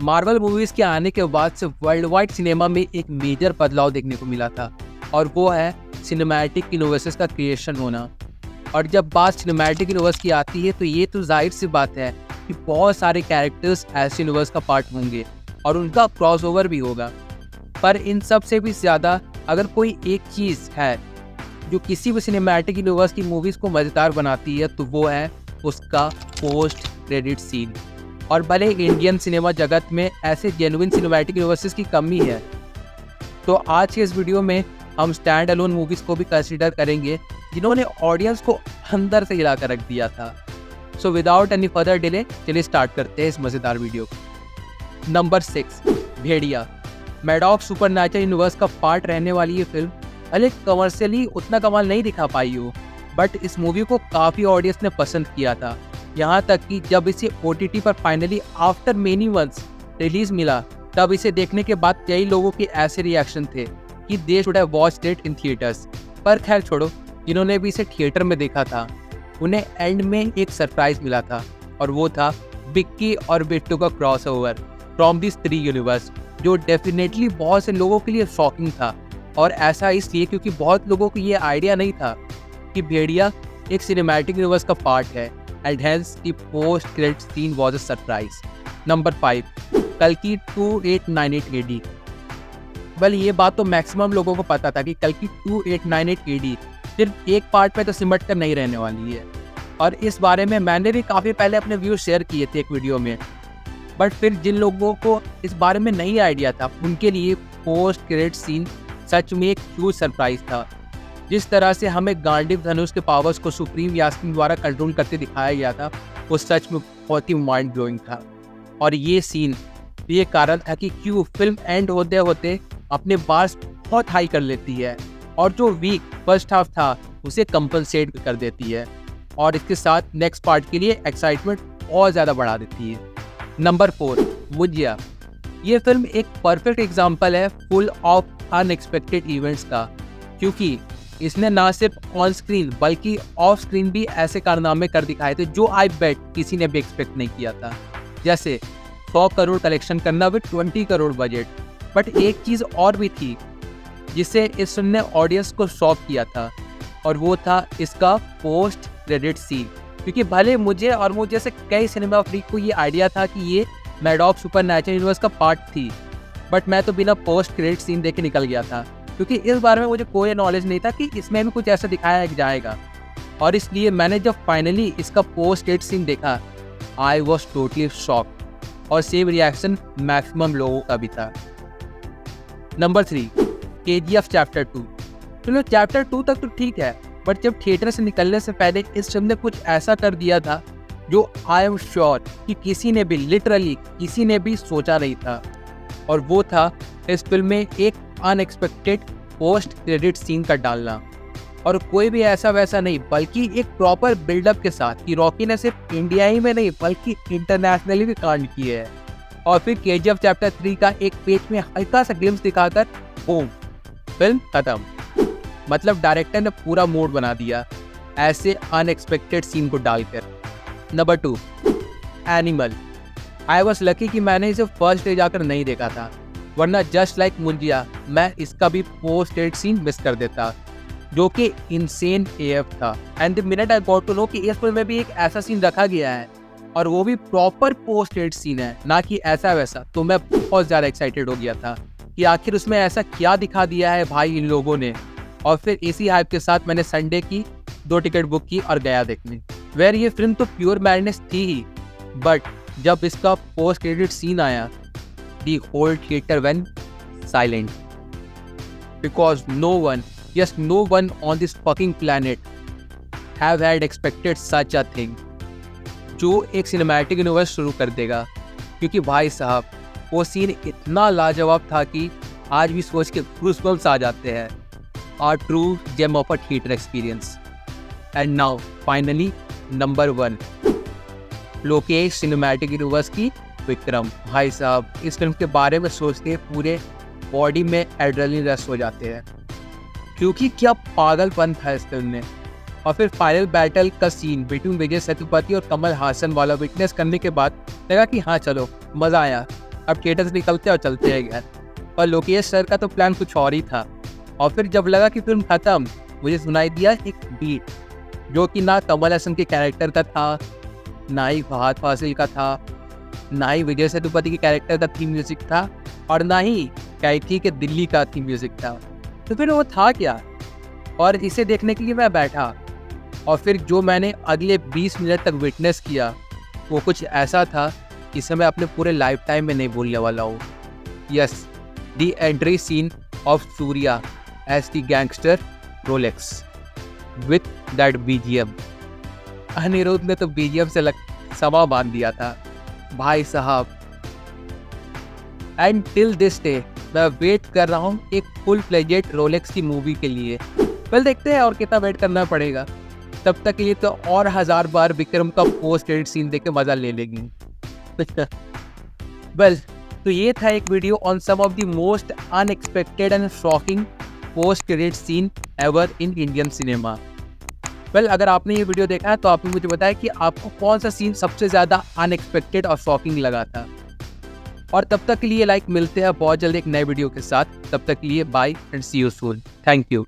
Marvel movies के आने के बाद से वर्ल्ड वाइड सिनेमा में एक मेजर बदलाव देखने को मिला था और वो है सिनेमैटिक यूनिवर्सेस का क्रिएशन होना। और जब बात सिनेमैटिक यूनिवर्स की आती है तो ये तो जाहिर सी बात है कि बहुत सारे कैरेक्टर्स ऐसे यूनिवर्स का पार्ट होंगे और उनका क्रॉसओवर भी होगा। पर इन सब से भी ज़्यादा अगर कोई एक चीज़ है जो किसी भी सिनेमैटिक यूनिवर्स की मूवीज़ को मज़ेदार बनाती है तो वो है उसका पोस्ट क्रेडिट सीन। और भले इंडियन सिनेमा जगत में ऐसे जेन्युइन सिनेमैटिक यूनिवर्सेस की कमी है, तो आज के इस वीडियो में हम स्टैंड अलोन मूवीज़ को भी कंसीडर करेंगे जिन्होंने ऑडियंस को अंदर से हिला कर रख दिया था। So without any further delay चलिए स्टार्ट करते हैं इस मज़ेदार वीडियो। नंबर 6, भेड़िया। मैडॉक्स सुपरनैचुरल यूनिवर्स का पार्ट रहने वाली ये फिल्म भले कमर्शियली उतना कमाल नहीं दिखा पाई हो, बट इस मूवी को काफ़ी ऑडियंस ने पसंद किया था। यहाँ तक कि जब इसे OTT पर finally after many months release मिला, तब इसे देखने के बाद कई लोगों के ऐसे रिएक्शन थे कि they should have watched it in theatres. पर खैर छोड़ो, जिन्होंने भी इसे थिएटर में देखा था उन्हें एंड में एक सरप्राइज मिला था और वो था बिक्की और बिट्टू का क्रॉसओवर फ्रॉम दिस 3 यूनिवर्स, जो डेफिनेटली बहुत से लोगों के लिए शॉकिंग था। और ऐसा इसलिए क्योंकि बहुत लोगों को ये आइडिया नहीं था कि भेड़िया एक सिनेमैटिक यूनिवर्स का पार्ट है and hence the post credit scene was a surprise. Number 5, कल्कि 2898 AD। वेल ये बात तो मैक्सिमम लोगों को पता था कि कल्कि 2898 AD सिर्फ एक पार्ट पे तो सिमट कर नहीं रहने वाली है, और इस बारे में मैंने भी काफ़ी पहले अपने व्यूज शेयर किए थे एक वीडियो में। बट फिर जिन लोगों को इस बारे में नहीं आइडिया था उनके लिए पोस्ट क्रेडिट सीन सच में एक ह्यूज सरप्राइज था। जिस तरह से हमें गांडीव धनुष के पावर्स को सुप्रीम यास्मीन द्वारा कंट्रोल करते दिखाया गया था वो सच में बहुत ही माइंड ब्लोइंग था। और ये सीन ये कारण था कि क्यों फिल्म एंड होते होते अपने बार्स बहुत हाई कर लेती है और जो वीक फर्स्ट हाफ था उसे कंपनसेट कर देती है, और इसके साथ नेक्स्ट पार्ट के लिए एक्साइटमेंट और ज़्यादा बढ़ा देती है। नंबर 4, मुजिया। ये फिल्म एक परफेक्ट एग्जाम्पल है फुल ऑफ अनएक्सपेक्टेड इवेंट्स का, क्योंकि इसने ना सिर्फ ऑन स्क्रीन बल्कि ऑफ स्क्रीन भी ऐसे कारनामे कर दिखाए थे जो आई बेट किसी ने भी एक्सपेक्ट नहीं किया था। जैसे 100 करोड़ कलेक्शन करना विद 20 करोड़ बजट। बट एक चीज़ और भी थी जिसे इस फिल्म ने ऑडियंस को शॉक किया था, और वो था इसका पोस्ट क्रेडिट सीन। क्योंकि भले मुझे और मुझे से कई सिनेमा फ्रीक को ये आइडिया था कि ये मैडॉक्स सुपरनैचुरल यूनिवर्स का पार्ट थी, बट मैं तो बिना पोस्ट क्रेडिट सीन देख के निकल गया था, क्योंकि इस बारे में मुझे कोई नॉलेज नहीं था कि इसमें भी कुछ ऐसा दिखाया जाएगा। और इसलिए मैंने जब फाइनली इसका पोस्ट क्रेडिट सीन देखा आई वॉज टोटली शॉक, और सेम रिएक्शन मैक्सिमम लोगों का भी था। Number 3, KGF chapter 2। चलो चैप्टर 2 तक तो ठीक है, बट जब थिएटर से निकलने से पहले इस फिल्म ने कुछ ऐसा कर दिया था जो आई एम श्योर कि किसी ने भी लिटरली किसी ने भी सोचा नहीं था, और वो था इस फिल्म में एक अनएक्सपेक्टेड पोस्ट क्रेडिट सीन का डालना। और कोई भी ऐसा वैसा नहीं बल्कि एक प्रॉपर बिल्डअप के साथ कि रॉकी ने सिर्फ इंडिया ही में नहीं बल्कि इंटरनेशनली भी कांड किए है। और फिर KGF चैप्टर 3 का एक पेज में हल्का सा ग्लिम्स दिखाकर बूम, फिल्म खत्म। मतलब डायरेक्टर ने पूरा मूड बना दिया ऐसे अनएक्सपेक्टेड सीन को डालकर। Number 2, animal. I was lucky कि मैंने इसे फर्स्ट डे जाकर नहीं देखा था, वरना जस्ट लाइक मुंजिया मैं इसका भी पोस्ट क्रेडिट सीन मिस कर देता, जो कि इनसेन AF था। And the minute I got to know कि इस फिल्म में भी एक ऐसा सीन रखा गया है और वो भी प्रॉपर पोस्ट क्रेडिट सीन है, ना कि ऐसा वैसा, तो मैं बहुत ज़्यादा एक्साइटेड हो गया था कि आखिर उसमें ऐसा क्या दिखा दिया है भाई इन लोगों ने। और फिर इसी हाइप के साथ मैंने संडे की 2 टिकट बुक की और गया देखने। वेर ये फिल्म तो प्योर मैडनेस थी ही, बट जब इसका पोस्ट क्रेडिट सीन आया the whole theater went silent, because no one on this fucking planet have had expected such a thing, जो एक सिनेमैटिक यूनिवर्स शुरू कर देगा। क्योंकि भाई साहब वो सीन इतना लाजवाब था कि आज भी सोच के गूज़बम्स आ जाते हैं। A true gem of a theater experience. And now finally number 1, Lokesh cinematic universe की विक्रम। भाई साहब इस फिल्म के बारे में सोचते पूरे बॉडी में एड्रेनलिन रश हो जाते हैं, क्योंकि क्या पागलपन था इस फिल्म में। और फिर फाइनल बैटल का सीन बिटवीन विजय सेतुपति और कमल हासन वाला विटनेस करने के बाद लगा कि हाँ चलो मज़ा आया। अब थिएटर से निकलते और चलते हैं घर। पर लोकेश सर का तो प्लान कुछ और ही था। और फिर जब लगा कि फिल्म खत्म, मुझे सुनाई दिया एक बीट, जो कि ना कमल हसन के कैरेक्टर का था, ना ही फहद फासिल का था, ना ही विजय सेतुपति के कैरेक्टर का थीम म्यूजिक था, और ना ही कैथी के दिल्ली का थीम म्यूजिक था। तो फिर वो था क्या? और इसे देखने के लिए मैं बैठा, और फिर जो मैंने अगले 20 मिनट तक विटनेस किया, वो कुछ ऐसा था जिसे मैं अपने पूरे लाइफ टाइम में नहीं भूलने वाला हूँ। Yes, the entry scene of Suriya as the gangster Rolex with that BGM. Anirudh ने तो बीजीएम से समा बांध दिया था भाई साहब। एंड टिल दिस डे मैं वेट कर रहा हूँ एक फुल फ्लेजेड रोलेक्स की मूवी के लिए। वेल, देखते हैं और कितना वेट करना पड़ेगा। तब तक के लिए तो और 1000 बार विक्रम का पोस्ट क्रेडिट सीन देख के मजा ले लेंगे। वेल, तो ये था एक video on some of the most unexpected and shocking post credit scene ever in Indian cinema. Well, अगर आपने ये वीडियो देखा है तो आपने मुझे बताया कि आपको कौन सा सीन सबसे ज़्यादा अनएक्सपेक्टेड और शॉकिंग लगा था। और तब तक के लिए मिलते हैं बहुत जल्द एक नए वीडियो के साथ। तब तक के लिए bye and see you soon. Thank you.